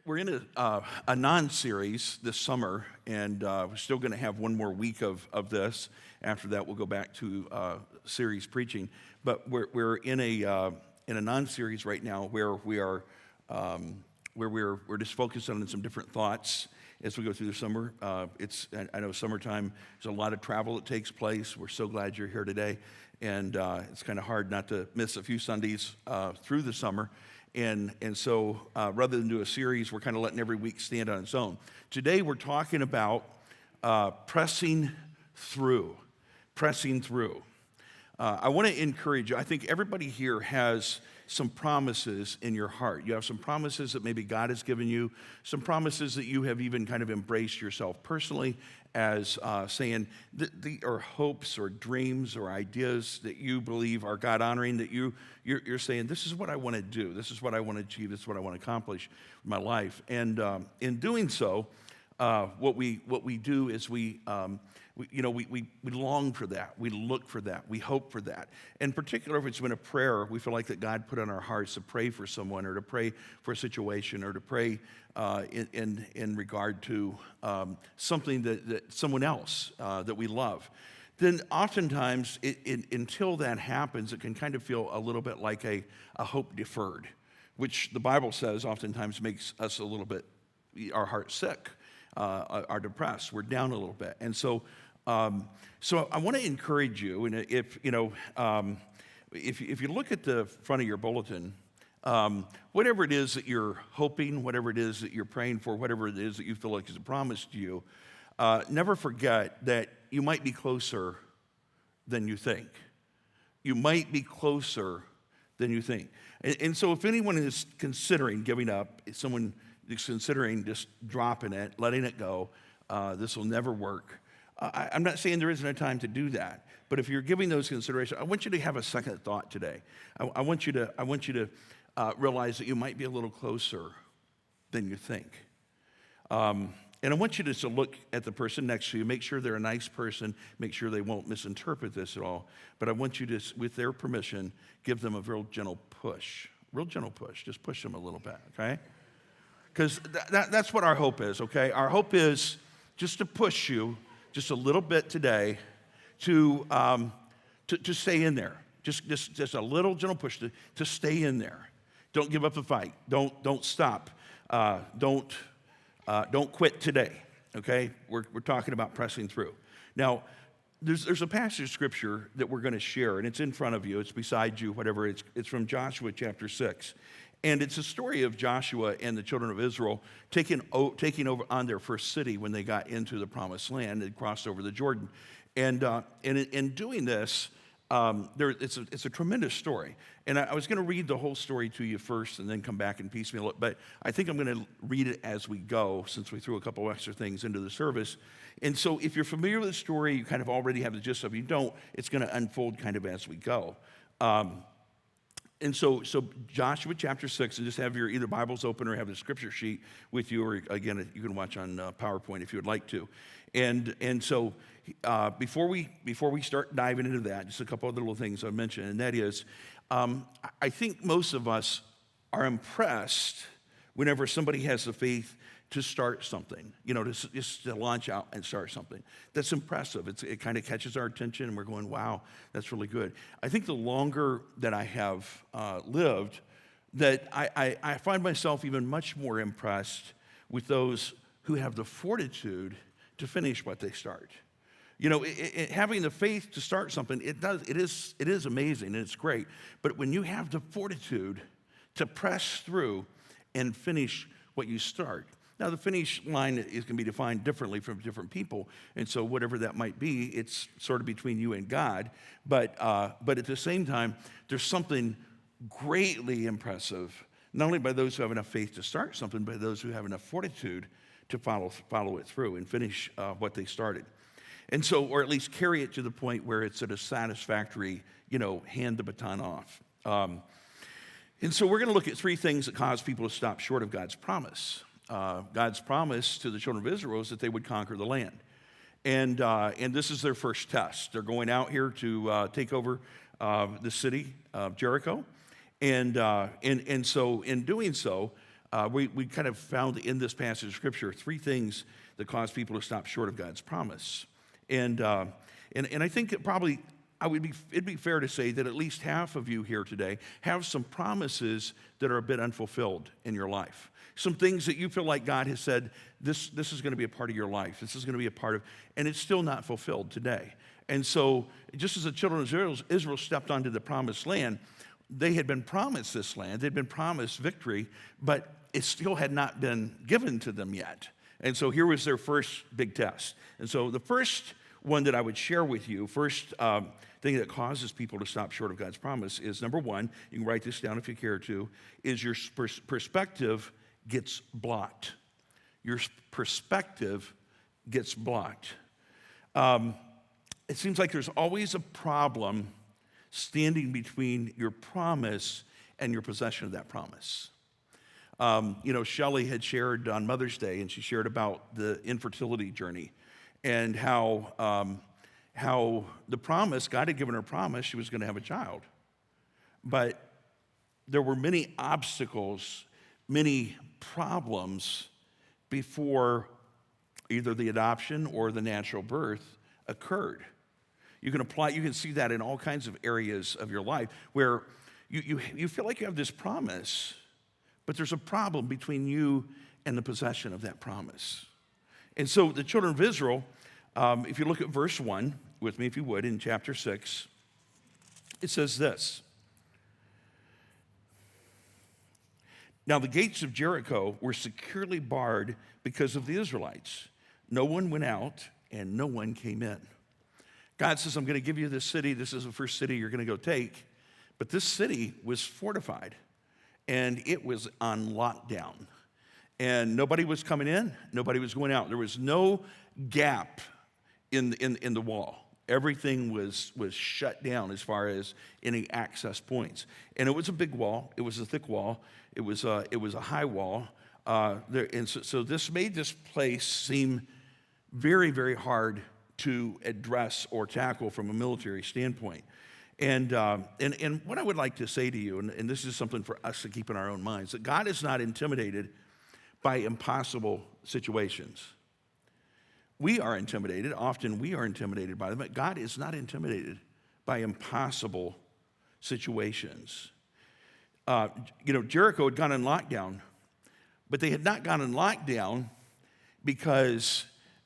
We're in a non-series this summer, and we're still going to have one more week of this. After that, we'll go back to series preaching. But we're in a non-series right now where we're just focused on some different thoughts as we go through the summer. I know summertime. There's a lot of travel that takes place. We're so glad you're here today, and it's kind of hard not to miss a few Sundays through the summer. And so rather than do a series, we're kind of letting every week stand on its own. Today we're talking about pressing through. Pressing through. I want to encourage you. I think everybody here has some promises in your heart. You have some promises that maybe God has given you, some promises that you have even kind of embraced yourself personally as saying are hopes or dreams or ideas that you believe are God-honoring, that you're saying, this is what I want to do, this is what I want to achieve, this is what I want to accomplish in my life. And in doing so, what we do is we long for that, we look for that, we hope for that. In particular, if it's been a prayer, we feel like that God put on our hearts to pray for someone or to pray for a situation or to pray in regard to something that someone else that we love. Then oftentimes, until that happens, it can kind of feel a little bit like a hope deferred, which the Bible says oftentimes makes us a little bit, our heart sick, are depressed, we're down a little bit. And so I want to encourage you, and if you look at the front of your bulletin, whatever it is that you're hoping, whatever it is that you're praying for, whatever it is that you feel like is a promise to you, never forget that you might be closer than you think. You might be closer than you think. And so if anyone is considering giving up, if someone is considering just dropping it, letting it go, this will never work. I'm not saying there isn't a time to do that, but if you're giving those considerations, I want you to have a second thought today. I want you to realize that you might be a little closer than you think. And I want you to look at the person next to you, make sure they're a nice person, make sure they won't misinterpret this at all. But I want you to, with their permission, give them a real gentle push. Just push them a little bit, okay? Because that's what our hope is, okay? Our hope is just to push you just a little bit today to stay in there. Just a little gentle push to stay in there. Don't give up the fight. Don't stop. Don't quit today, okay? We're talking about pressing through. Now, there's a passage of scripture that we're going to share, and it's in front of you. It's beside you, whatever. It's from Joshua chapter 6. And it's a story of Joshua and the children of Israel taking over on their first city when they got into the promised land and crossed over the Jordan. And in doing this, it's a tremendous story. And I was going to read the whole story to you first and then come back and piecemeal it. But I think I'm going to read it as we go since we threw a couple extra things into the service. And so if you're familiar with the story, you kind of already have the gist of it. If you don't, it's going to unfold kind of as we go. And so Joshua chapter 6, and just have your either Bibles open or have the scripture sheet with you, or again, you can watch on PowerPoint if you would like to. And so before we start diving into that, just a couple other little things I mentioned, and that is, I think most of us are impressed whenever somebody has the faith to start something, just to launch out and start something. That's impressive. It kind of catches our attention, and we're going, wow, that's really good. I think the longer that I have lived, that I find myself even much more impressed with those who have the fortitude to finish what they start. Having the faith to start something, it is amazing, and it's great. But when you have the fortitude to press through and finish what you start. Now, the finish line can be defined differently from different people, and so whatever that might be, it's sort of between you and God. But at the same time, there's something greatly impressive, not only by those who have enough faith to start something, but those who have enough fortitude to follow it through and finish what they started. And so, or at least carry it to the point where it's at a satisfactory, hand the baton off. And so we're going to look at three things that cause people to stop short of God's promise. God's promise to the children of Israel is that they would conquer the land. And this is their first test. They're going out here to take over the city of Jericho. And so in doing so, We kind of found in this passage of Scripture 3 things that cause people to stop short of God's promise. And I think it'd be fair to say that at least half of you here today have some promises that are a bit unfulfilled in your life. Some things that you feel like God has said, this is going to be a part of your life. This is going to be a part of, and it's still not fulfilled today. And so just as the children of Israel stepped onto the promised land, they had been promised this land. They'd been promised victory, but it still had not been given to them yet. And so here was their first big test. And so the first one that I would share with you, first thing that causes people to stop short of God's promise is, number one, you can write this down if you care to, is your perspective gets blocked. Your perspective gets blocked. It seems like there's always a problem standing between your promise and your possession of that promise. Shelley had shared on Mother's Day, and she shared about the infertility journey and how the promise, God had given her a promise she was going to have a child. But there were many obstacles, many problems before either the adoption or the natural birth occurred. You can see that in all kinds of areas of your life where you feel like you have this promise, but there's a problem between you and the possession of that promise. And so the children of Israel, if you look at verse 1 with me, if you would, in chapter 6, it says this. Now the gates of Jericho were securely barred because of the Israelites. No one went out and no one came in. God says, I'm going to give you this city. This is the first city you're going to go take. But this city was fortified, and it was on lockdown. And nobody was coming in. Nobody was going out. There was no gap in the wall. Everything was shut down as far as any access points. And it was a big wall. It was a thick wall. It was a high wall. So this made this place seem very, very hard to address or tackle from a military standpoint. And what I would like to say to you, and this is something for us to keep in our own minds, that God is not intimidated by impossible situations. We are intimidated. Often we are intimidated by them, but God is not intimidated by impossible situations. Jericho had gone in lockdown, but they had not gone in lockdown because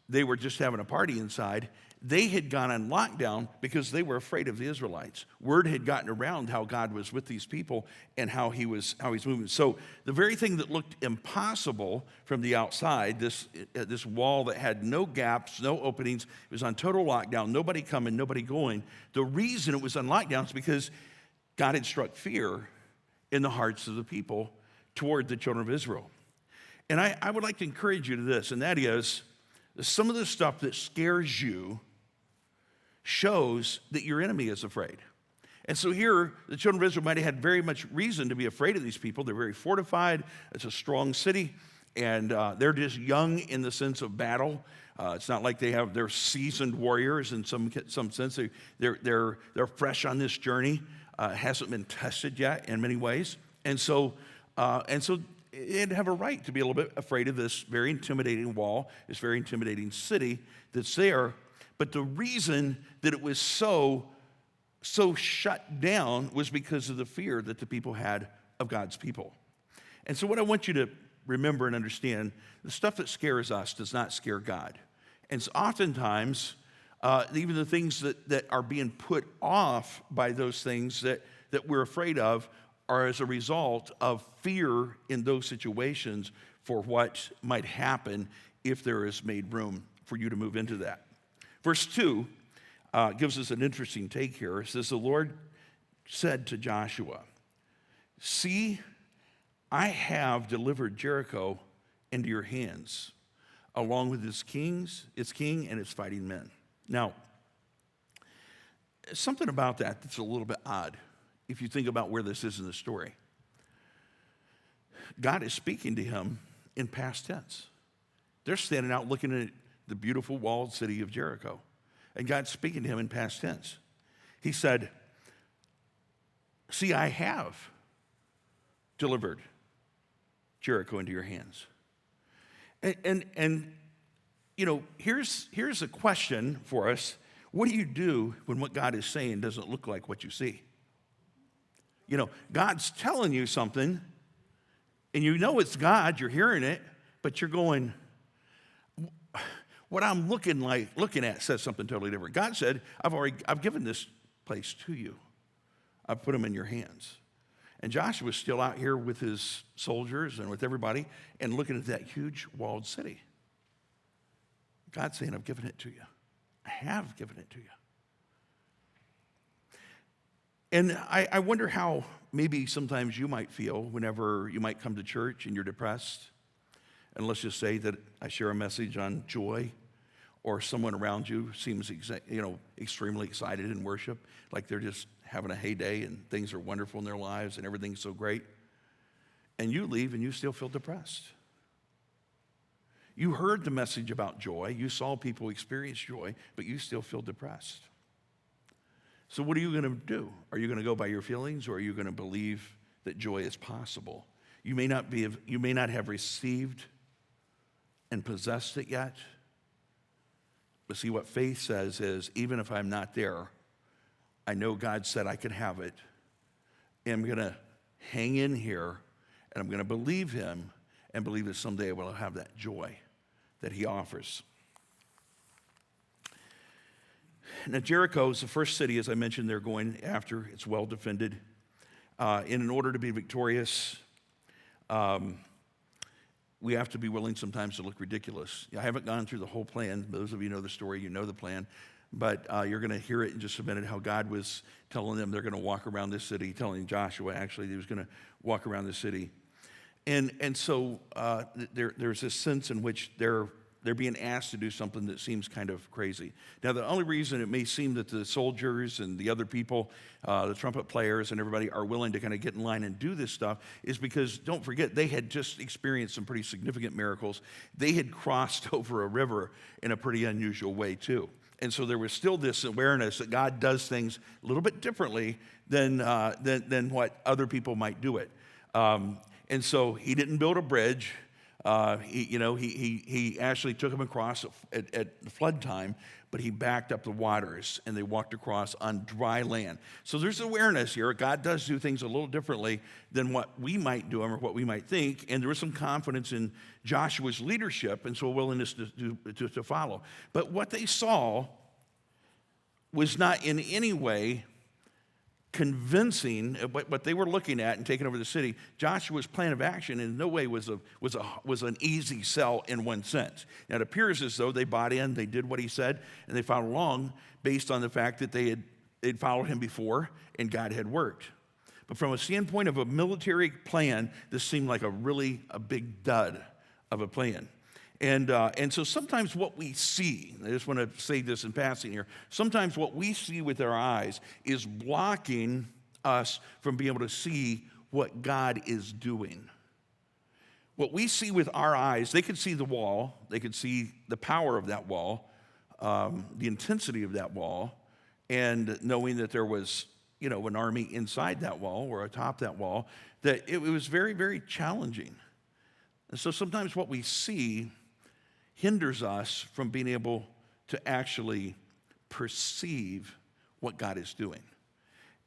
they were just having a party inside. They had gone on lockdown because they were afraid of the Israelites. Word had gotten around how God was with these people and how he's moving. So the very thing that looked impossible from the outside, this wall that had no gaps, no openings, it was on total lockdown, nobody coming, nobody going. The reason it was on lockdown is because God had struck fear in the hearts of the people toward the children of Israel. And I would like to encourage you to this, and that is, some of the stuff that scares you shows that your enemy is afraid. And so here, the children of Israel might have had very much reason to be afraid of these people. They're very fortified. It's a strong city. And they're just young in the sense of battle. It's not like they're seasoned warriors in some sense. They're fresh on this journey. It hasn't been tested yet in many ways. And so they'd have a right to be a little bit afraid of this very intimidating wall, this very intimidating city that's there. But the reason that it was so shut down was because of the fear that the people had of God's people. And so what I want you to remember and understand, the stuff that scares us does not scare God. And so oftentimes, even the things that are being put off by those things that we're afraid of are as a result of fear in those situations for what might happen if there is made room for you to move into that. Verse 2 gives us an interesting take here. It says, the Lord said to Joshua, see, I have delivered Jericho into your hands, along with its king and its fighting men. Now, something about that's a little bit odd if you think about where this is in the story. God is speaking to him in past tense. They're standing out looking at the beautiful walled city of Jericho. And God's speaking to him in past tense. He said, see, I have delivered Jericho into your hands. And you know, here's a question for us. What do you do when what God is saying doesn't look like what you see? You know, God's telling you something, and you know it's God, you're hearing it, but you're going, what I'm looking at says something totally different. God said, I've given this place to you. I've put them in your hands. And Joshua's still out here with his soldiers and with everybody and looking at that huge walled city. God's saying, I've given it to you. I have given it to you. And I wonder how maybe sometimes you might feel whenever you might come to church and you're depressed. And let's just say that I share a message on joy, or someone around you seems extremely excited in worship, like they're just having a heyday and things are wonderful in their lives and everything's so great. And you leave and you still feel depressed. You heard the message about joy. You saw people experience joy, but you still feel depressed. So what are you going to do? Are you going to go by your feelings, or are you going to believe that joy is possible? You may not have received and possessed it yet. But see, what faith says is, even if I'm not there, I know God said I could have it. And I'm going to hang in here, and I'm going to believe him and believe that someday I will have that joy that he offers. Now, Jericho is the first city, as I mentioned, they're going after. It's well defended. In order to be victorious, we have to be willing sometimes to look ridiculous. I haven't gone through the whole plan. Those of you know the story, you know the plan. But you're going to hear it in just a minute, how God was telling them they're going to walk around this city, telling Joshua, actually, he was going to walk around the city. And so there's this sense in which they're being asked to do something that seems kind of crazy. Now, the only reason it may seem that the soldiers and the other people, the trumpet players and everybody are willing to kind of get in line and do this stuff is because, don't forget, they had just experienced some pretty significant miracles. They had crossed over a river in a pretty unusual way, too. And so there was still this awareness that God does things a little bit differently than what other people might do it. And so he didn't build a bridge. He actually took them across at flood time, but he backed up the waters and they walked across on dry land. So there's awareness here. God does do things a little differently than what we might do or what we might think. And there was some confidence in Joshua's leadership and so a willingness to follow. But what they saw was not in any way convincing. What they were looking at and taking over the city, Joshua's plan of action in no way was an easy sell in one sense. Now, it appears as though they bought in, they did what he said, and they followed along based on the fact that they'd followed him before and God had worked. But from a standpoint of a military plan, this seemed like a big dud of a plan. And so sometimes what we see, I just want to say this in passing here, sometimes what we see with our eyes is blocking us from being able to see what God is doing. What we see with our eyes, they could see the wall, they could see the power of that wall, the intensity of that wall, and knowing that there was, an army inside that wall or atop that wall, that it was very, very challenging. And so sometimes what we see hinders us from being able to actually perceive what God is doing.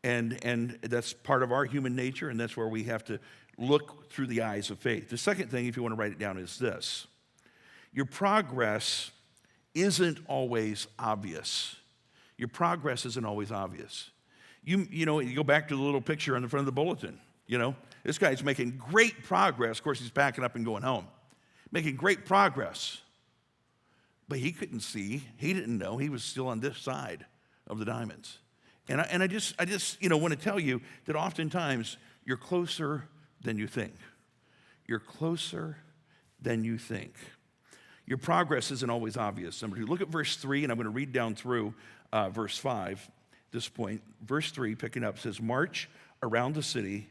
And that's part of our human nature, and that's where we have to look through the eyes of faith. The second thing, if you want to write it down, is this. Your progress isn't always obvious. Your progress isn't always obvious. You go back to the little picture on the front of the bulletin. This guy's making great progress. Of course, he's packing up and going home. Making great progress. But he couldn't see. He didn't know. He was still on this side of the diamonds. And I just want to tell you that oftentimes you're closer than you think. You're closer than you think. Your progress isn't always obvious. Number 2, look at verse 3, and I'm going to read down through verse 5 at this point. Verse 3, picking up, says, march around the city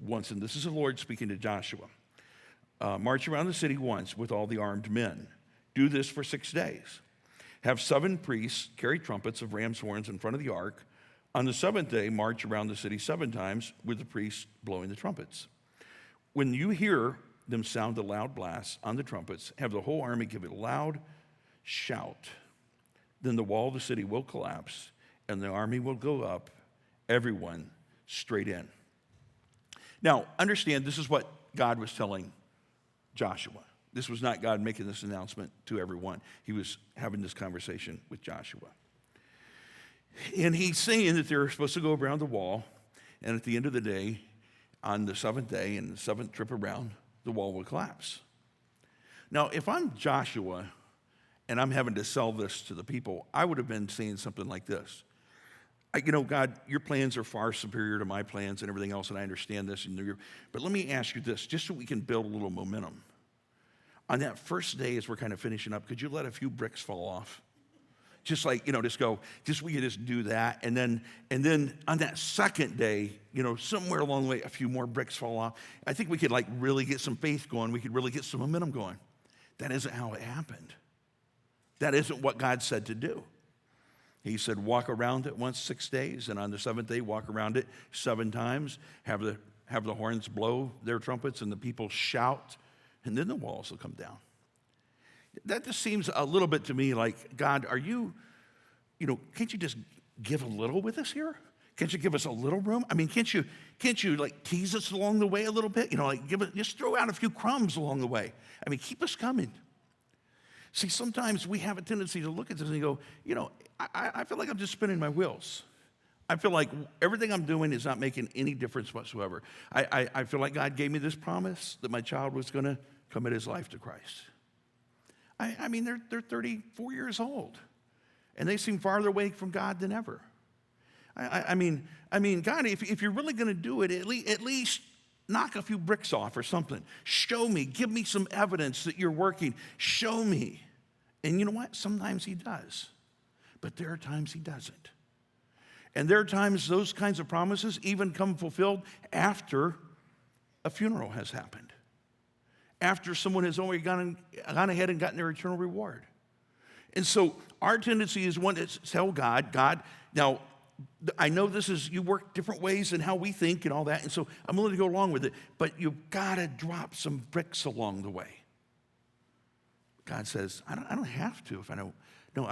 once. And this is the Lord speaking to Joshua. March around the city once with all the armed men. Do this for 6 days. Have 7 priests carry trumpets of ram's horns in front of the ark. On the 7th day, march around the city 7 times with the priests blowing the trumpets. When you hear them sound a loud blast on the trumpets, have the whole army give a loud shout. Then the wall of the city will collapse, and the army will go up, everyone straight in. Now, understand, this is what God was telling Joshua. This was not God making this announcement to everyone. He was having this conversation with Joshua. And he's saying that they're supposed to go around the wall, and at the end of the day, on the seventh day and the seventh trip around, the wall will collapse. Now, if I'm Joshua and I'm having to sell this to the people, I would have been saying something like this. God, your plans are far superior to my plans and everything else, and I understand this. But let me ask you this, just so we can build a little momentum. On that first day, as we're kind of finishing up, could you let a few bricks fall off? Just like, we could just do that. And then on that second day, somewhere along the way, a few more bricks fall off. I think we could really get some faith going. We could really get some momentum going. That isn't how it happened. That isn't what God said to do. He said, walk around it once 6 days, and on the seventh day, walk around it 7 times, have the horns blow their trumpets, and the people shout, and then the walls will come down. That just seems a little bit to me like, God, are you, can't you just give a little with us here? Can't you give us a little room? I mean, can't you tease us along the way a little bit? Just throw out a few crumbs along the way. I mean, keep us coming. See, sometimes we have a tendency to look at this and go, I feel like I'm just spinning my wheels. I feel like everything I'm doing is not making any difference whatsoever. I feel like God gave me this promise that my child was going to commit his life to Christ. I mean, they're 34 years old, and they seem farther away from God than ever. I mean, God, if you're really going to do it, at least knock a few bricks off or something. Show me. Give me some evidence that you're working. Show me. And you know what? Sometimes he does, but there are times he doesn't. And there are times those kinds of promises even come fulfilled after a funeral has happened, after someone has already gone ahead and gotten their eternal reward. And so our tendency is one to tell God, now, I know you work different ways in how we think and all that, and so I'm willing to go along with it, but you've got to drop some bricks along the way. God says, I don't have to if I don't. No,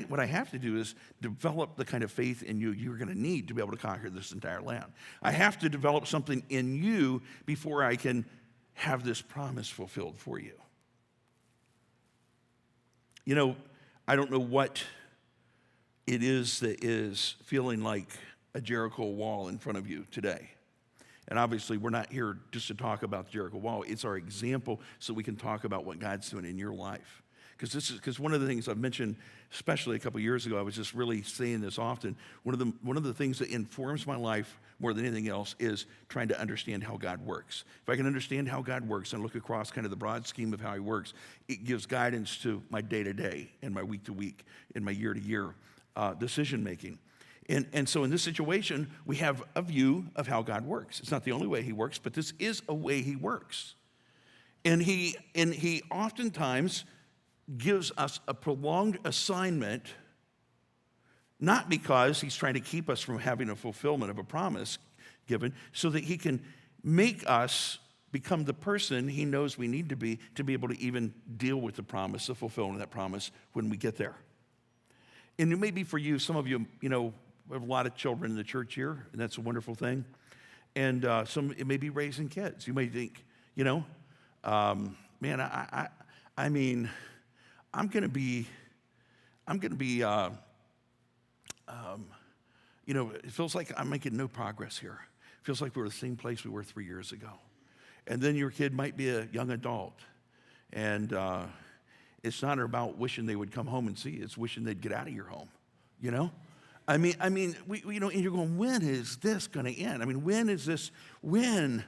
what I have to do is develop the kind of faith in you you're going to need to be able to conquer this entire land. I have to develop something in you before I can have this promise fulfilled for you. I don't know what it is that is feeling like a Jericho wall in front of you today. And obviously, we're not here just to talk about the Jericho wall. It's our example so we can talk about what God's doing in your life. Because one of the things I've mentioned, especially a couple years ago, I was just really saying this often, one of the things that informs my life more than anything else is trying to understand how God works. If I can understand how God works and look across kind of the broad scheme of how he works, it gives guidance to my day-to-day and my week-to-week and my year-to-year decision making. And so in this situation, we have a view of how God works. It's not the only way he works, but this is a way he works. And he oftentimes gives us a prolonged assignment, not because he's trying to keep us from having a fulfillment of a promise given, so that he can make us become the person he knows we need to be able to even deal with the promise, the fulfillment of that promise when we get there. And it may be for you, some of you, we have a lot of children in the church here, and that's a wonderful thing. And it may be raising kids. You may think, I mean, I'm going to be, it feels like I'm making no progress here. It feels like we're the same place we were 3 years ago. And then your kid might be a young adult. And it's not about wishing they would come home and see you. It's wishing they'd get out of your home, I mean, and you're going, when is this going to end? I mean, when is this, when?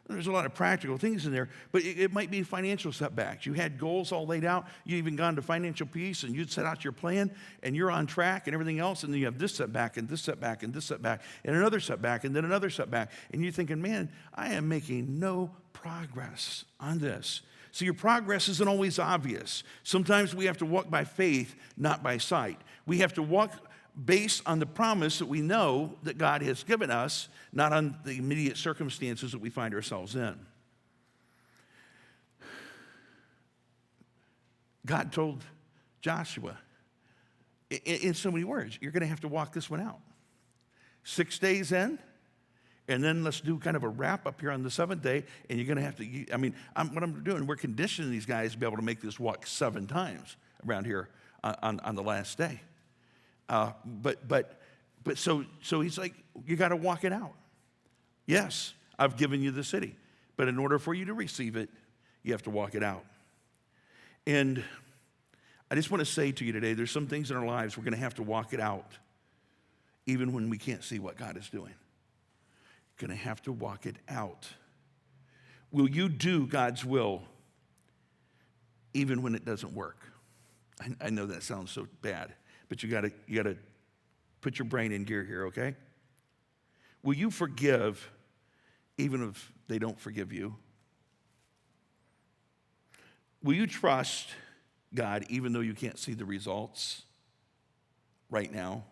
There's a lot of practical things in there, but it might be financial setbacks. You had goals all laid out. You even gone to financial peace, and you'd set out your plan, and you're on track and everything else, and then you have this setback and this setback and this setback and another setback and then another setback, and you're thinking, man, I am making no progress on this. So your progress isn't always obvious. Sometimes we have to walk by faith, not by sight. We have to walk based on the promise that we know that God has given us, not on the immediate circumstances that we find ourselves in. God told Joshua, in so many words, you're going to have to walk this one out. 6 days in, and then let's do kind of a wrap up here on the seventh day, and you're going to have to, what I'm doing, we're conditioning these guys to be able to make this walk 7 times around here on the last day. So he's like, you got to walk it out. Yes, I've given you the city, but in order for you to receive it, you have to walk it out. And I just want to say to you today, there's some things in our lives we're going to have to walk it out, even when we can't see what God is doing. You're going to have to walk it out. Will you do God's will even when it doesn't work? I know that sounds so bad, but you got to put your brain in gear here, okay? Will you forgive even if they don't forgive you? Will you trust God even though you can't see the results right now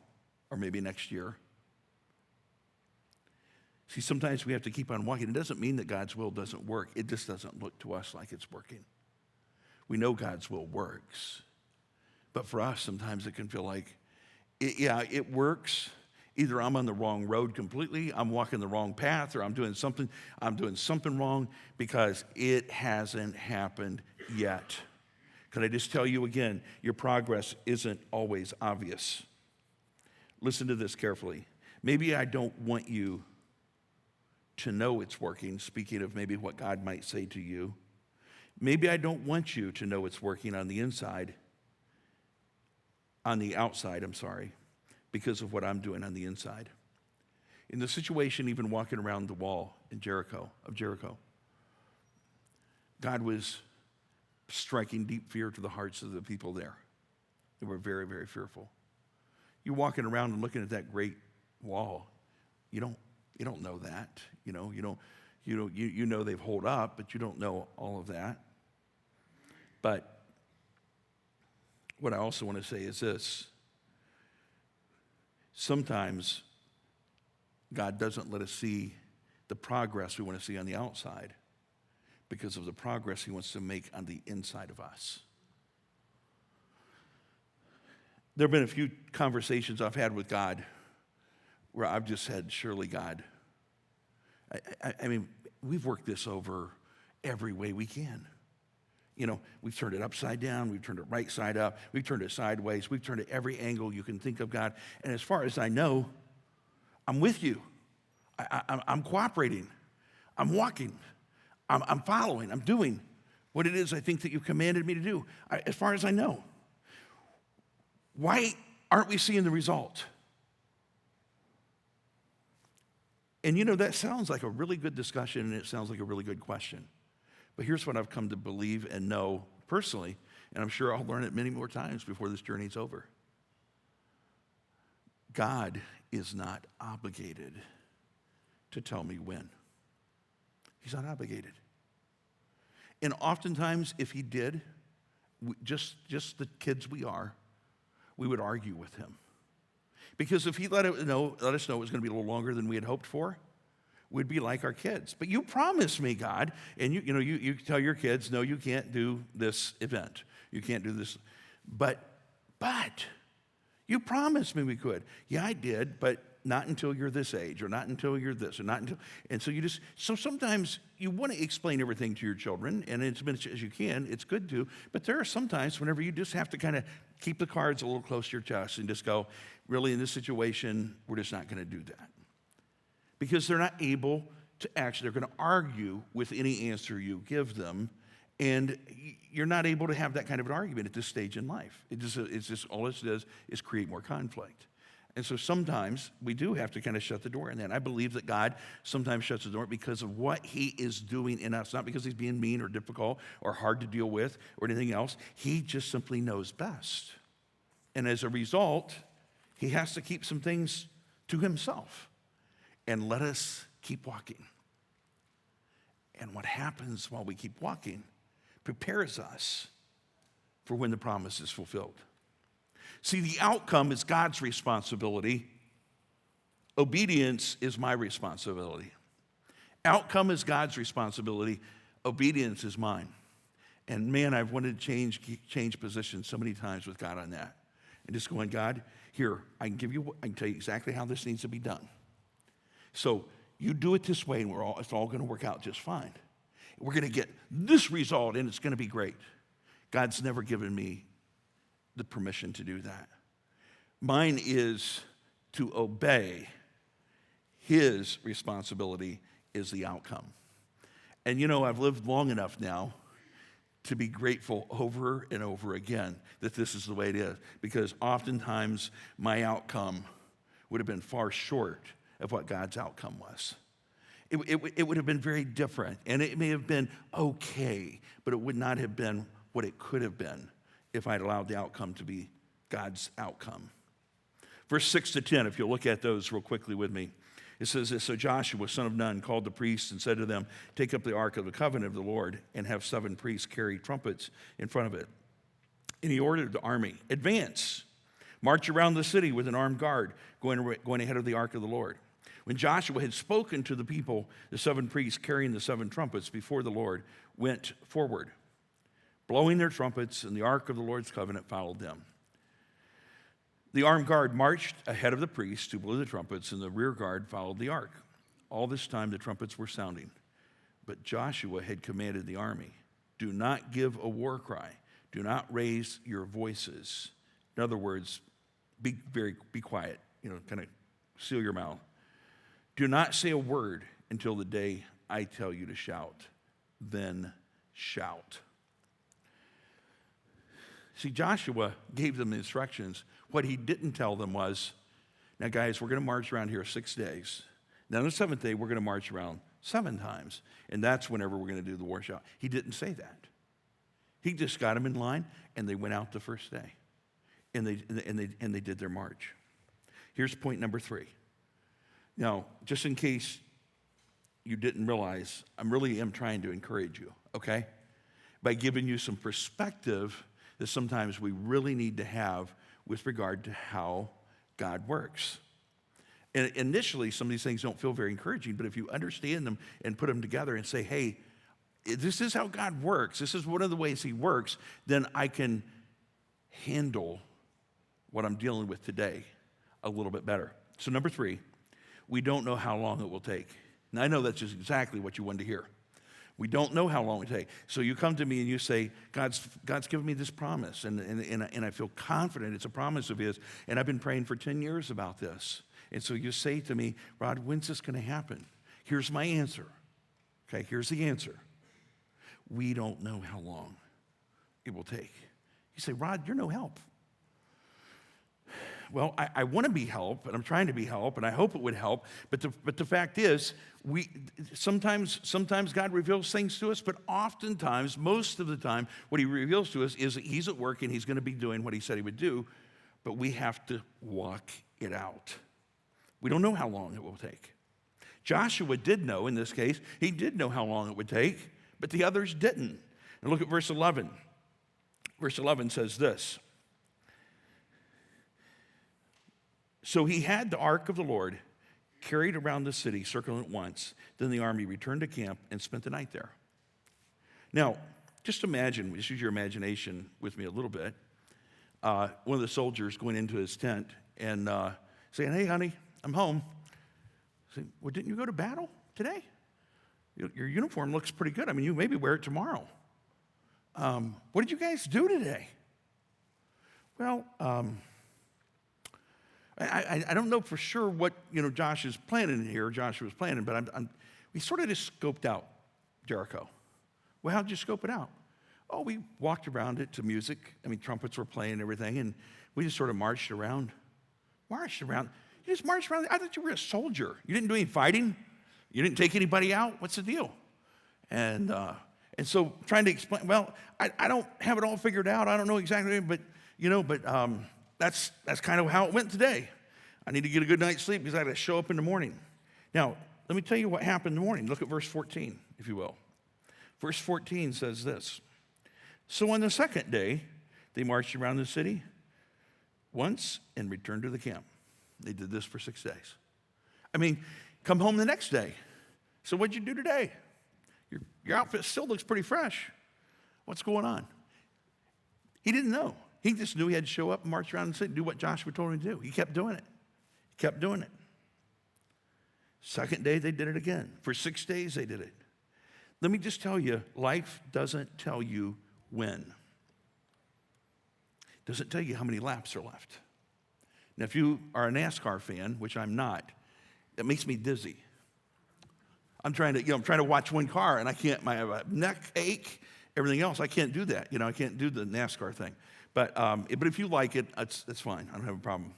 or maybe next year? See, sometimes we have to keep on walking. It doesn't mean that God's will doesn't work. It just doesn't look to us like it's working. We know God's will works. But for us, sometimes it can feel like, it works. Either I'm on the wrong road completely, I'm walking the wrong path, or I'm doing something wrong because it hasn't happened yet. Can I just tell you again, your progress isn't always obvious. Listen to this carefully. Maybe I don't want you to know it's working, speaking of maybe what God might say to you. Maybe I don't want you to know it's working on the outside, because of what I'm doing on the inside. In the situation, even walking around the wall of Jericho, God was striking deep fear to the hearts of the people there. They were very, very fearful. You're walking around and looking at that great wall. You don't know that. You know they've holed up, but you don't know all of that. But what I also want to say is this. Sometimes God doesn't let us see the progress we want to see on the outside because of the progress he wants to make on the inside of us. There have been a few conversations I've had with God where I've just said, surely God, I mean, we've worked this over every way we can. We've turned it upside down. We've turned it right side up. We've turned it sideways. We've turned it every angle you can think of, God. And as far as I know, I'm with you. I'm cooperating. I'm walking. I'm following. I'm doing what it is I think that you commanded me to do, as far as I know. Why aren't we seeing the result? And that sounds like a really good discussion, and it sounds like a really good question. But here's what I've come to believe and know personally, and I'm sure I'll learn it many more times before this journey's over. God is not obligated to tell me when. He's not obligated. And oftentimes, if he did, just the kids we are, we would argue with him. Because if he let us know it was going to be a little longer than we had hoped for, we'd be like our kids. But you promised me, God, and you tell your kids, no, you can't do this event. You can't do this. But you promised me we could. Yeah, I did, but not until you're this age, or not until you're this, or not until. And so sometimes you want to explain everything to your children, and as much as you can, it's good to. But there are some times whenever you just have to kind of keep the cards a little close to your chest and just go, really, in this situation, we're just not going to do that. Because they're not able to they're going to argue with any answer you give them, and you're not able to have that kind of an argument at this stage in life. It's just all it does is create more conflict. And so sometimes we do have to kind of shut the door in that. I believe that God sometimes shuts the door because of what he is doing in us, not because he's being mean or difficult or hard to deal with or anything else. He just simply knows best. And as a result, he has to keep some things to himself and let us keep walking. And what happens while we keep walking prepares us for when the promise is fulfilled. See, the outcome is God's responsibility. Obedience is my responsibility. Outcome is God's responsibility. Obedience is mine. And man, I've wanted to change positions so many times with God on that. And just going, God, here, I can tell you exactly how this needs to be done. So you do it this way, and it's all going to work out just fine. We're going to get this result, and it's going to be great. God's never given me the permission to do that. Mine is to obey. His responsibility is the outcome. And you know, I've lived long enough now to be grateful over and over again that this is the way it is, because oftentimes my outcome would have been far short of what God's outcome was. It would have been very different, and it may have been okay, but it would not have been what it could have been if I'd allowed the outcome to be God's outcome. Verse 6 to 10, if you'll look at those real quickly with me. It says this, so Joshua, son of Nun, called the priests and said to them, take up the ark of the covenant of the Lord and have 7 priests carry trumpets in front of it. And he ordered the army, advance, march around the city with an armed guard going ahead of the ark of the Lord. When Joshua had spoken to the people, the 7 priests carrying the 7 trumpets before the Lord went forward, blowing their trumpets, and the ark of the Lord's covenant followed them. The armed guard marched ahead of the priests who blew the trumpets, and the rear guard followed the ark. All this time the trumpets were sounding. But Joshua had commanded the army, do not give a war cry. Do not raise your voices. In other words, be quiet, kind of seal your mouth. Do not say a word until the day I tell you to shout. Then shout. See, Joshua gave them the instructions. What he didn't tell them was, now guys, we're going to march around here 6 days. Now on the 7th day, we're going to march around 7 times. And that's whenever we're going to do the war shout. He didn't say that. He just got them in line, and they went out the first day. And they did their march. Here's point number 3. Now, just in case you didn't realize, I really am trying to encourage you, okay? By giving you some perspective that sometimes we really need to have with regard to how God works. And initially, some of these things don't feel very encouraging, but if you understand them and put them together and say, hey, this is how God works, this is one of the ways he works, then I can handle what I'm dealing with today a little bit better. So number 3, we don't know how long it will take. And I know that's just exactly what you wanted to hear. We don't know how long it will take. So you come to me and you say, God's given me this promise, and I feel confident it's a promise of his, and I've been praying for 10 years about this. And so you say to me, Rod, when's this going to happen? Here's my answer. Okay, here's the answer. We don't know how long it will take. You say, Rod, you're no help. Well, I want to be help, and I'm trying to be help, and I hope it would help. But the fact is, sometimes God reveals things to us, but oftentimes, most of the time, what he reveals to us is that he's at work and he's going to be doing what he said he would do, but we have to walk it out. We don't know how long it will take. Joshua did know, in this case, he did know how long it would take, but the others didn't. And look at verse 11. Verse 11 says this. So he had the ark of the Lord carried around the city, circling it once. Then the army returned to camp and spent the night there. Now, just imagine, just use your imagination with me a little bit. One of the soldiers going into his tent and saying, hey, honey, I'm home. Saying, well, didn't you go to battle today? Your uniform looks pretty good. I mean, you maybe wear it tomorrow. What did you guys do today? Well, I don't know for sure what Josh is planning here. Joshua was planning, but we sort of just scoped out Jericho. Well, how'd you scope it out? Oh, we walked around it to music. I mean, trumpets were playing and everything, and we just sort of marched around. You just marched around. I thought you were a soldier. You didn't do any fighting. You didn't take anybody out. What's the deal? And so trying to explain. Well, I don't have it all figured out. I don't know exactly, but that's kind of how it went today. I need to get a good night's sleep because I got to show up in the morning. Now, let me tell you what happened in the morning. Look at verse 14, if you will. Verse 14 says this. So on the second day, they marched around the city, once and return to the camp. They did this for 6 days. I mean, come home the next day. So what'd you do today? Your outfit still looks pretty fresh. What's going on? He didn't know. He just knew he had to show up and march around and do what Joshua told him to do. He kept doing it. He kept doing it. Second day, they did it again. For 6 days, they did it. Let me just tell you, life doesn't tell you when. It doesn't tell you how many laps are left. Now, if you are a NASCAR fan, which I'm not, it makes me dizzy. I'm trying to watch one car, and I can't. My neck ache, everything else. I can't do that. I can't do the NASCAR thing. But if you like it, it's fine. I don't have a problem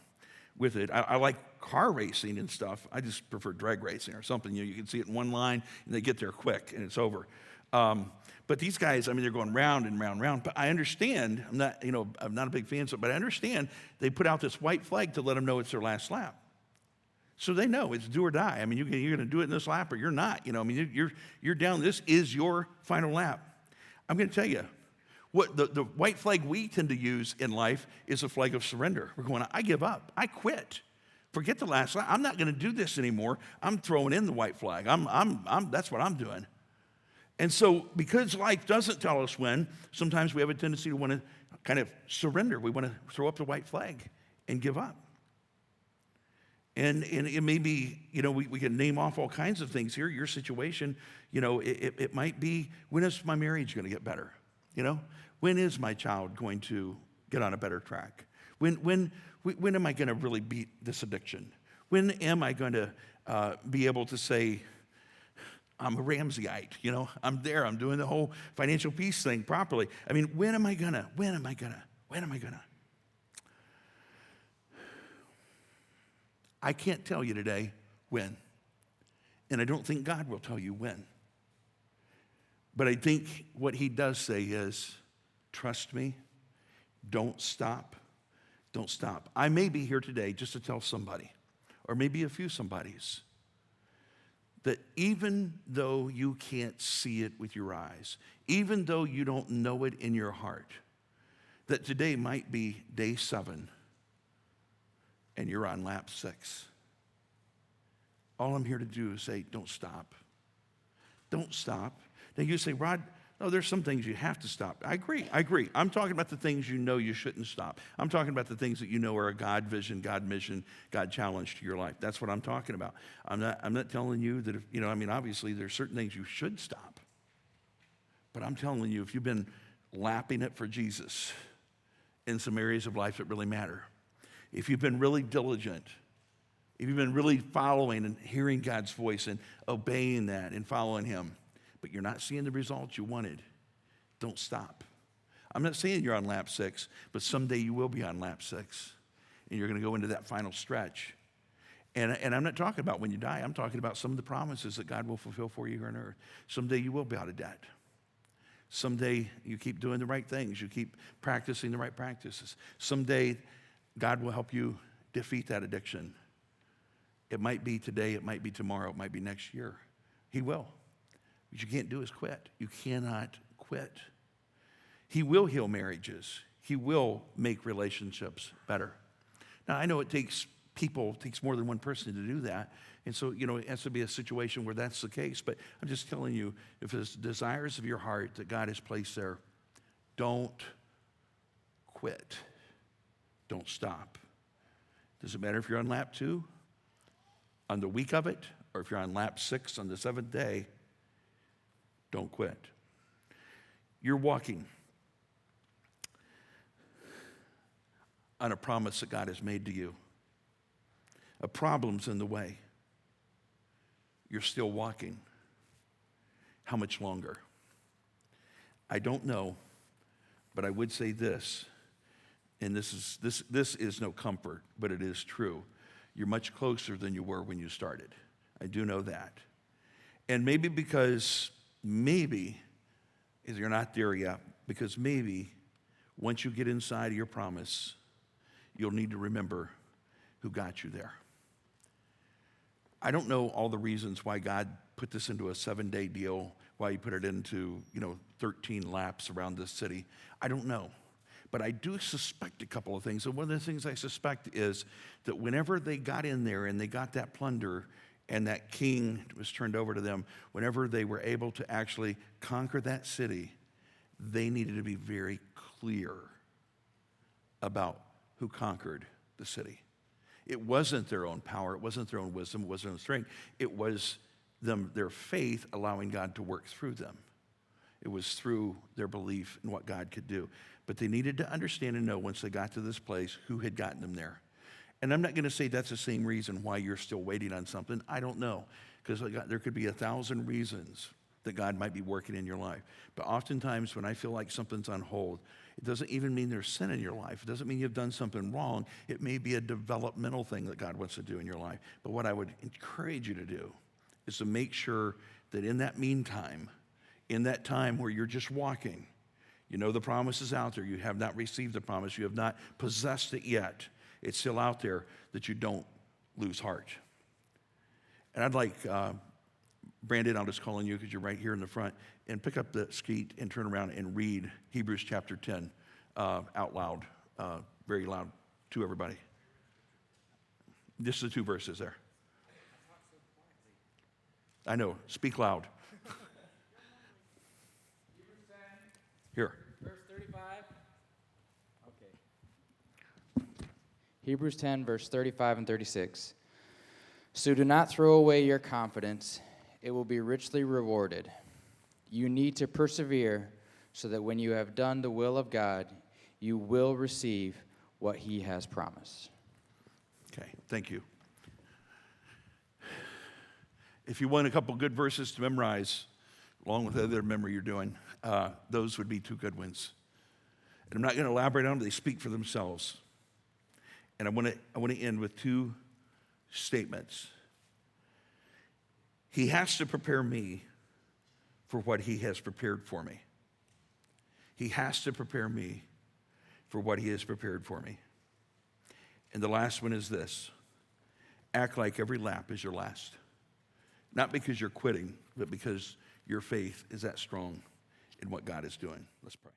with it. I like car racing and stuff. I just prefer drag racing or something. You can see it in one line, and they get there quick, and it's over. But these guys, they're going round and round and round. But I understand. I'm not a big fan, but I understand they put out this white flag to let them know it's their last lap. So they know it's do or die. You're going to do it in this lap or you're not. You're down. This is your final lap. I'm going to tell you, what the white flag we tend to use in life is a flag of surrender. We're going, I give up. I quit. Forget the last lap. I'm not going to do this anymore. I'm throwing in the white flag. That's what I'm doing. And so because life doesn't tell us when, sometimes we have a tendency to want to kind of surrender. We want to throw up the white flag and give up. And it may be, we can name off all kinds of things here. Your situation, it might be, when is my marriage going to get better? When is my child going to get on a better track? When am I going to really beat this addiction? When am I going to be able to say, I'm a Ramseyite, I'm there, I'm doing the whole financial peace thing properly. When am I gonna? I can't tell you today when. And I don't think God will tell you when. But I think what he does say is, trust me, don't stop. Don't stop. I may be here today just to tell somebody, or maybe a few somebodies, that even though you can't see it with your eyes, even though you don't know it in your heart, that today might be day 7 and you're on lap 6. All I'm here to do is say, don't stop. Don't stop. Now you say, Rod, no, there's some things you have to stop. I agree. I'm talking about the things you know you shouldn't stop. I'm talking about the things that you know are a God vision, God mission, God challenge to your life. That's what I'm talking about. I'm not telling you that, obviously there's certain things you should stop. But I'm telling you, if you've been lapping it for Jesus in some areas of life that really matter, if you've been really diligent, if you've been really following and hearing God's voice and obeying that and following him, but you're not seeing the results you wanted, don't stop. I'm not saying you're on lap 6, but someday you will be on lap 6, and you're going to go into that final stretch. And I'm not talking about when you die. I'm talking about some of the promises that God will fulfill for you here on earth. Someday you will be out of debt. Someday you keep doing the right things. You keep practicing the right practices. Someday God will help you defeat that addiction. It might be today, it might be tomorrow, it might be next year. He will. What you can't do is quit. You cannot quit. He will heal marriages. He will make relationships better. Now, I know it takes more than one person to do that. And so, it has to be a situation where that's the case. But I'm just telling you, if it's desires of your heart that God has placed there, don't quit. Don't stop. Doesn't matter if you're on lap 2, on the week of it, or if you're on lap 6 on the 7th day, don't quit. You're walking on a promise that God has made to you. A problem's in the way. You're still walking. How much longer? I don't know, but I would say this, and this is no comfort, but it is true. You're much closer than you were when you started. I do know that. And maybe you're not there yet, because maybe once you get inside of your promise, you'll need to remember who got you there. I don't know all the reasons why God put this into a 7-day deal, why he put it into, 13 laps around this city. I don't know. But I do suspect a couple of things. And one of the things I suspect is that whenever they got in there and they got that plunder and that king was turned over to them, whenever they were able to actually conquer that city, they needed to be very clear about who conquered the city. It wasn't their own power. It wasn't their own wisdom. It wasn't their own strength. It was their faith allowing God to work through them. It was through their belief in what God could do. But they needed to understand and know once they got to this place who had gotten them there. And I'm not going to say that's the same reason why you're still waiting on something. I don't know. Because there could be 1,000 reasons that God might be working in your life. But oftentimes when I feel like something's on hold, it doesn't even mean there's sin in your life. It doesn't mean you've done something wrong. It may be a developmental thing that God wants to do in your life. But what I would encourage you to do is to make sure that in that meantime, in that time where you're just walking, you know the promise is out there. You have not received the promise. You have not possessed it yet. It's still out there, that you don't lose heart. And I'd like, Brandon, I'll just call on you because you're right here in the front, and pick up the skeet and turn around and read Hebrews chapter 10 out loud, very loud to everybody. Just the 2 verses there. I know, speak loud. Here. Verse 35. Okay. Hebrews 10, verse 35 and 36. So do not throw away your confidence. It will be richly rewarded. You need to persevere so that when you have done the will of God, you will receive what he has promised. Okay, thank you. If you want a couple good verses to memorize, along with the other memory you're doing, those would be 2 good ones. And I'm not going to elaborate on them. They speak for themselves. And I want to end with 2 statements. He has to prepare me for what he has prepared for me. He has to prepare me for what he has prepared for me. And the last one is this: act like every lap is your last. Not because you're quitting, but because your faith is that strong in what God is doing. Let's pray.